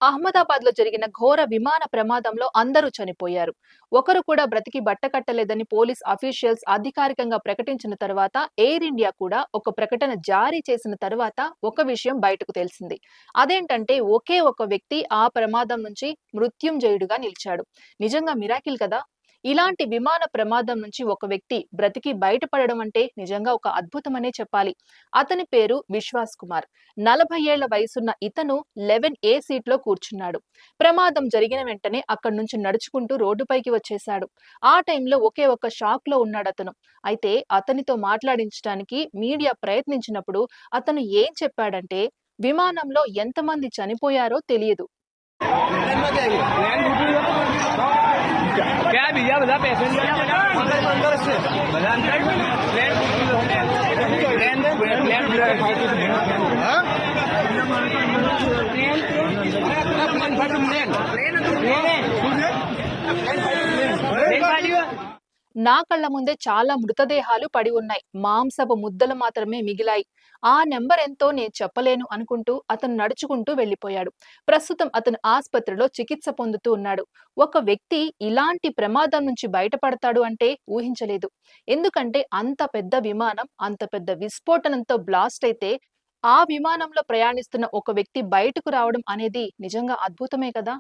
అహ్మదాబాద్ లో జరిగిన ఘోర విమాన ప్రమాదంలో అందరూ చనిపోయారు. ఒకరు కూడా బ్రతికి బట్టకట్టలేదని పోలీస్ అఫీషియల్స్ అధికారికంగా ప్రకటించిన తర్వాత ఎయిర్ ఇండియా కూడా ఒక ప్రకటన జారీ చేసిన తర్వాత ఒక విషయం బయటకు తెలిసింది. అదేంటంటే ఒకే ఒక వ్యక్తి ఆ ప్రమాదం నుంచి మృత్యుంజయుడిగా నిలిచాడు. నిజంగా మిరాకిల్ కదా. ఇలాంటి విమాన ప్రమాదం నుంచి ఒక వ్యక్తి బ్రతికి బయటపడడం అంటే నిజంగా ఒక అద్భుతమనే చెప్పాలి. అతని పేరు విశ్వాస్ కుమార్. 40 ఏళ్ల వయసున్న ఇతను 11A సీట్లో కూర్చున్నాడు. ప్రమాదం జరిగిన వెంటనే అక్కడి నుంచి నడుచుకుంటూ రోడ్డుపైకి వచ్చేశాడు. ఆ టైంలో ఒకే ఒక్క షాక్ లో ఉన్నాడతను. అయితే అతనితో మాట్లాడించడానికి మీడియా ప్రయత్నించినప్పుడు అతను ఏం చెప్పాడంటే, విమానంలో ఎంతమంది చనిపోయారో తెలియదు. क्या भैया बता पैसेंजर अंदर से నా కళ్ళ ముందే చాలా మృతదేహాలు పడి ఉన్నాయి. మాంసపు ముద్దలు మాత్రమే మిగిలాయి. ఆ నెంబర్ ఎంతో నేను చెప్పలేను అనుకుంటూ అతను నడుచుకుంటూ వెళ్లిపోయాడు. ప్రస్తుతం అతను ఆసుపత్రిలో చికిత్స పొందుతూ ఉన్నాడు. ఒక వ్యక్తి ఇలాంటి ప్రమాదం నుంచి బయటపడతాడు అంటే ఊహించలేదు. ఎందుకంటే అంత పెద్ద విమానం అంత పెద్ద విస్ఫోటనంతో బ్లాస్ట్ అయితే ఆ విమానంలో ప్రయాణిస్తున్న ఒక వ్యక్తి బయటకు రావడం అనేది నిజంగా అద్భుతమే కదా.